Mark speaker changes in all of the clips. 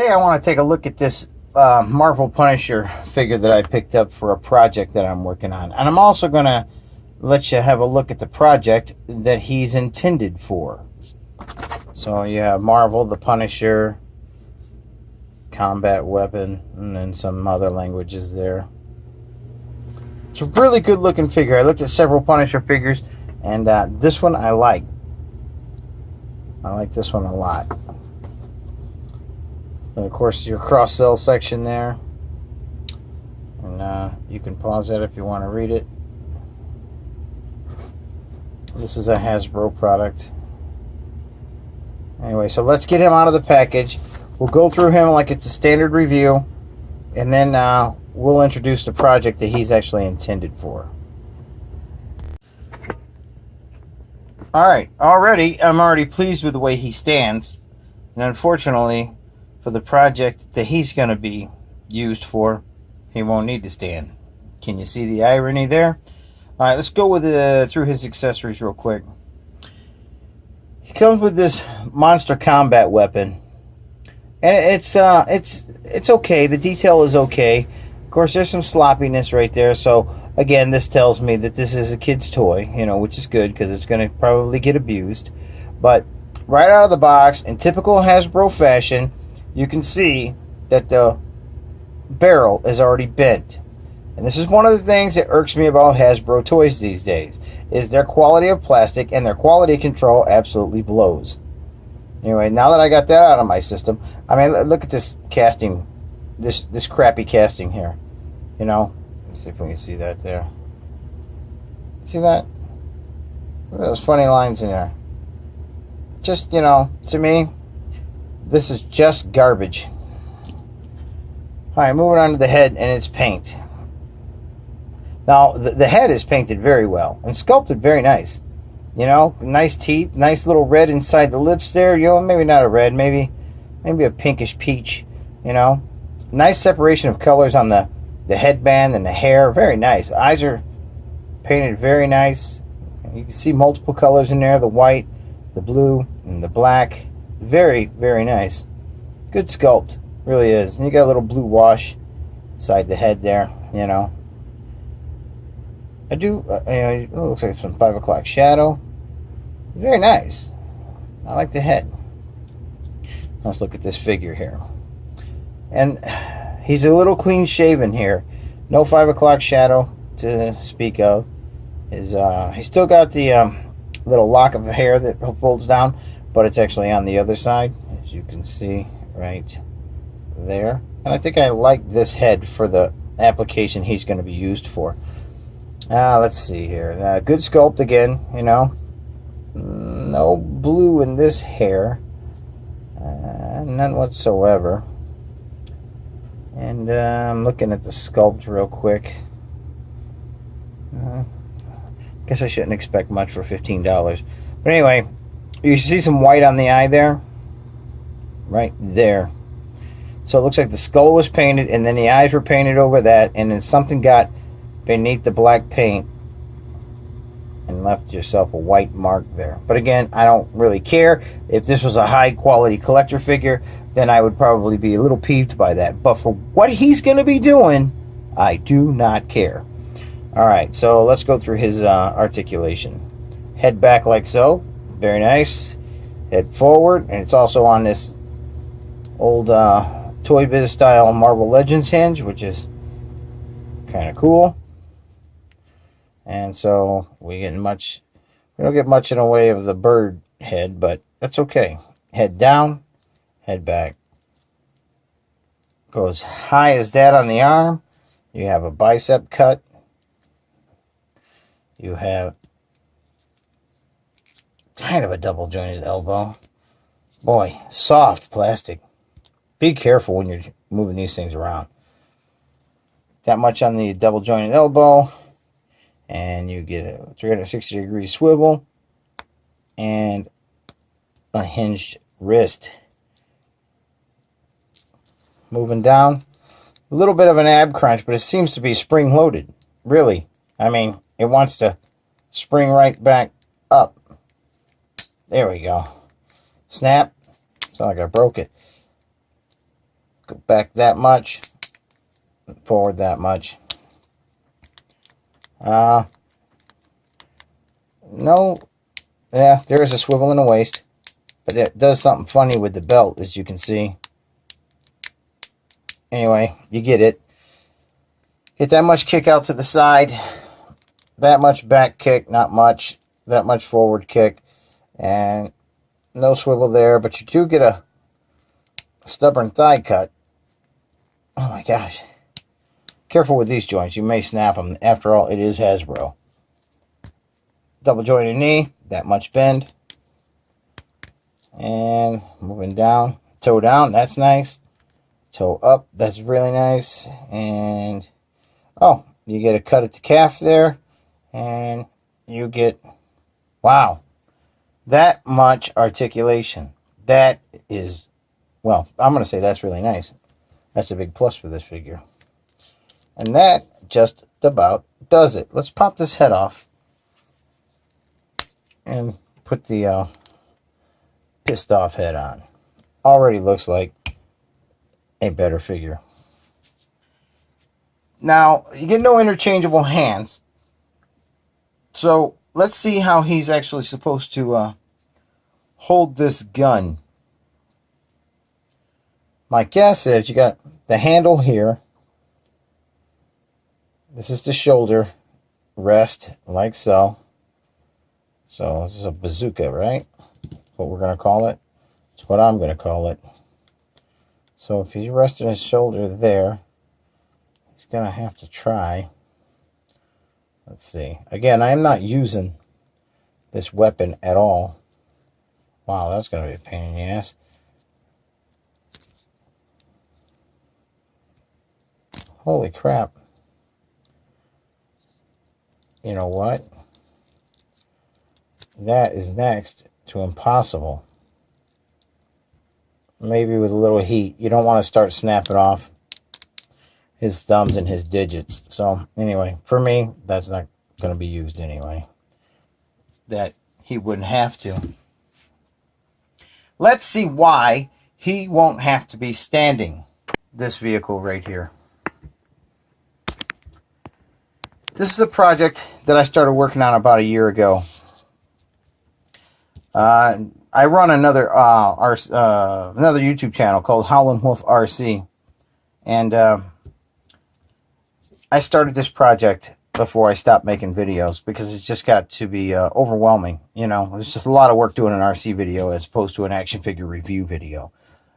Speaker 1: Today I want to take a look at this Marvel Punisher figure that I picked up for a project that I'm working on. And I'm also going to let you have a look at the project that he's intended for. So you have Marvel, the Punisher, combat weapon, and then some other languages there. It's a really good looking figure. I looked at several Punisher figures, and this one I like. I like this one a lot. And of course your cross-sell section there. And you can pause that if you want to read it. This is a Hasbro product. Anyway, so let's get him out of the package. We'll go through him like it's a standard review, and then we'll introduce the project that he's actually intended for. Alright, I'm already pleased with the way he stands. And unfortunately, for the project that he's going to be used for, he won't need to stand. Can you see the irony there? Alright, let's go with through his accessories real quick. He comes with this monster combat weapon. And it's okay. The detail is okay. Of course, there's some sloppiness right there. So, again, this tells me that this is a kid's toy, which is good because it's going to probably get abused. But right out of the box, in typical Hasbro fashion, you can see that the barrel is already bent. And this is one of the things that irks me about Hasbro toys these days, is their quality of plastic, and their quality control absolutely blows. Anyway, now that I got that out of my system, I mean, look at this casting, this crappy casting here. Let's see if we can see that there. See that? Look at those funny lines in there. Just, to me, this is just garbage. Alright, moving on to the head and its paint. Now, the head is painted very well and sculpted very nice. Nice teeth, nice little red inside the lips there. Maybe not a red, maybe a pinkish peach. Nice separation of colors on the headband and the hair. Very nice. Eyes are painted very nice. You can see multiple colors in there: the white, the blue, and the black. Very, very nice. Good sculpt, really is. And you got a little blue wash inside the head there. I do, it looks like some 5 o'clock shadow. Very nice. I like the head. Let's look at this figure here. And he's a little clean shaven here. No 5 o'clock shadow to speak of. He's still got the little lock of hair that folds down, but it's actually on the other side, as you can see right there. And I think I like this head for the application he's going to be used for. Let's see here. Good sculpt again, No blue in this hair. None whatsoever. And I'm looking at the sculpt real quick. Guess I shouldn't expect much for $15. But anyway, you see some white on the eye there? Right there. So it looks like the skull was painted, and then the eyes were painted over that, and then something got beneath the black paint and left yourself a white mark there. But again, I don't really care. If this was a high quality collector figure, then I would probably be a little peeved by that. But for what he's going to be doing, I do not care. Alright, so let's go through his articulation. Head back like so. Very nice. Head forward. And it's also on this old Toy Biz style Marvel Legends hinge, which is kind of cool. And so we don't get much in the way of the bird head, but that's okay. Head down, head back. Goes high as that on the arm. You have a bicep cut. You have kind of a double jointed elbow. Boy, soft plastic. Be careful when you're moving these things around. That much on the double jointed elbow. And you get a 360-degree swivel and a hinged wrist. Moving down, a little bit of an ab crunch, but it seems to be spring loaded. Really, I mean, it wants to spring right back up. There we go. Snap. Sound like I broke it. Go back that much, forward that much. No, yeah, there is a swivel in the waist, but it does something funny with the belt, as you can see. Anyway, you get it. Get that much kick out to the side, that much back kick, not much, that much forward kick, and no swivel there, but you do get a stubborn thigh cut. Oh my gosh. Careful with these joints, you may snap them. After all, it is Hasbro. Double jointed knee, that much bend. And moving down, toe down, that's nice. Toe up, that's really nice. And oh, you get a cut at the calf there. And you get, wow, that much articulation. That is, well, I'm going to say that's really nice. That's a big plus for this figure. And that just about does it. Let's pop this head off and put the pissed off head on. Already looks like a better figure. Now, you get no interchangeable hands. So let's see how he's actually supposed to hold this gun. My guess is you got the handle here. This is the shoulder rest, like so. So this is a bazooka, right? What we're going to call it. It's what I'm going to call it. So if he's resting his shoulder there, he's going to have to try. Let's see. Again, I am not using this weapon at all. Wow, that's going to be a pain in the ass. Holy crap. You know what? That is next to impossible. Maybe with a little heat. You don't want to start snapping off his thumbs and his digits. So anyway, for me, that's not going to be used anyway. That he wouldn't have to. Let's see why he won't have to be standing. This vehicle right here. This is a project that I started working on about a year ago. I run another YouTube channel called Howlin' Wolf RC, and I started this project before I stopped making videos because it just got to be overwhelming. You know, it's just a lot of work doing an RC video as opposed to an action figure review video.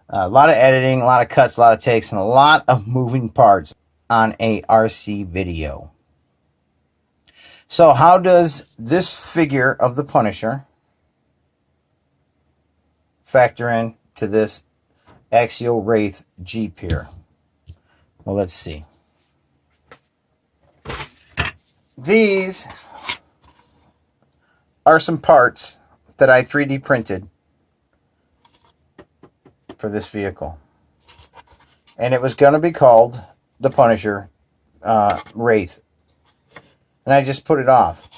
Speaker 1: A lot of editing, a lot of cuts, a lot of takes, and a lot of moving parts on a RC video. So how does this figure of the Punisher factor in to this Axial Wraith Jeep here? Well, let's see. These are some parts that I 3D printed for this vehicle. And it was going to be called the Punisher Wraith. And I just put it off.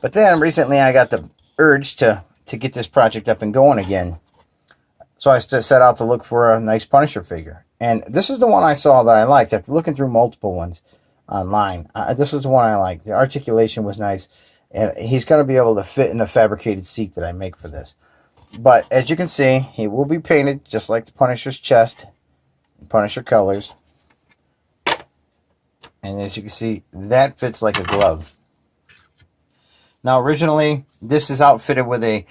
Speaker 1: But then recently I got the urge to get this project up and going again. So I set out to look for a nice Punisher figure. And this is the one I saw that I liked. After looking through multiple ones online, this is the one I liked. The articulation was nice. And he's going to be able to fit in the fabricated seat that I make for this. But as you can see, he will be painted just like the Punisher's chest. Punisher colors. And as you can see, that fits like a glove. Now, originally, this is outfitted with a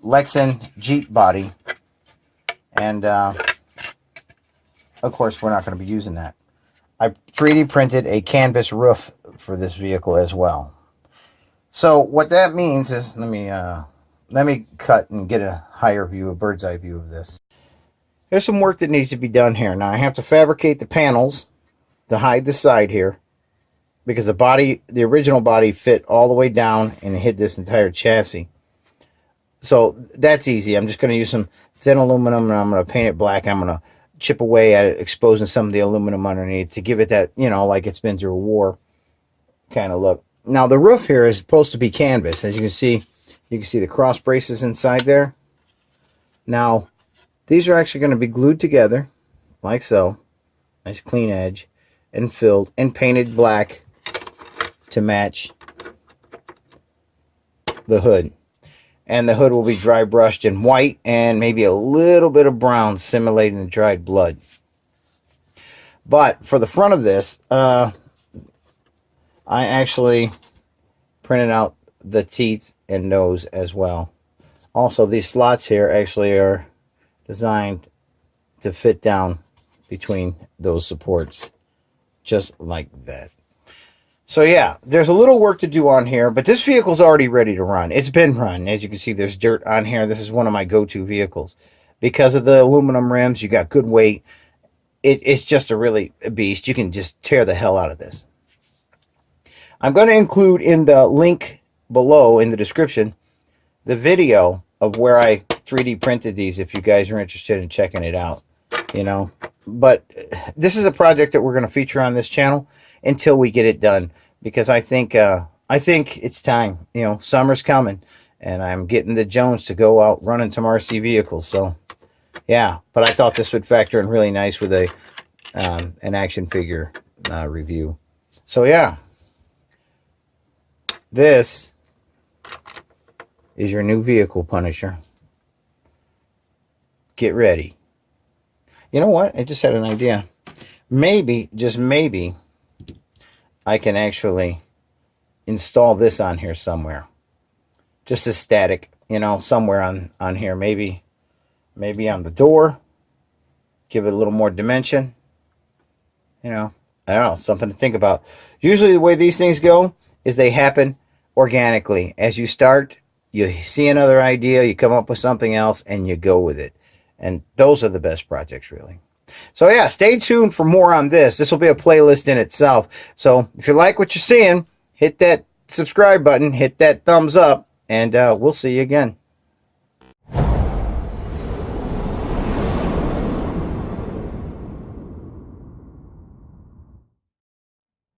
Speaker 1: Lexan Jeep body. And, of course, we're not going to be using that. I 3D printed a canvas roof for this vehicle as well. So, what that means is, let me cut and get a higher view, a bird's eye view of this. There's some work that needs to be done here. Now, I have to fabricate the panels to hide the side here, because the original body fit all the way down and hid this entire chassis. So that's easy. I'm just going to use some thin aluminum and I'm going to paint it black. I'm going to chip away at it, exposing some of the aluminum underneath to give it that, you know, like it's been through a war kind of look. Now the roof here is supposed to be canvas. As you can see the cross braces inside there. Now these are actually going to be glued together like so. Nice clean edge. And filled and painted black to match the hood. And the hood will be dry brushed in white and maybe a little bit of brown simulating the dried blood. But for the front of this, I actually printed out the teeth and nose as well. Also, these slots here actually are designed to fit down between those supports, just like that. So yeah, there's a little work to do on here, but this vehicle's already ready to run. It's been run. As you can see, there's dirt on here. This is one of my go-to vehicles. Because of the aluminum rims, you got good weight. It's just a beast. You can just tear the hell out of this. I'm going to include in the link below in the description the video of where I 3D printed these if you guys are interested in checking it out. You know, but this is a project that we're going to feature on this channel until we get it done, because I think it's time. You know, summer's coming and I'm getting the Jones to go out running some RC vehicles. So yeah, but I thought this would factor in really nice with a an action figure review. So yeah, this is your new vehicle, Punisher. Get ready. You know what? I just had an idea. Maybe, just maybe, I can actually install this on here somewhere. Just as static, you know, somewhere on here. Maybe on the door. Give it a little more dimension. You know, I don't know, something to think about. Usually the way these things go is they happen organically. As you start, you see another idea, you come up with something else, and you go with it. And those are the best projects, really. So yeah, stay tuned for more on this. This will be a playlist in itself. So if you like what you're seeing, hit that subscribe button, hit that thumbs up, and we'll see you again.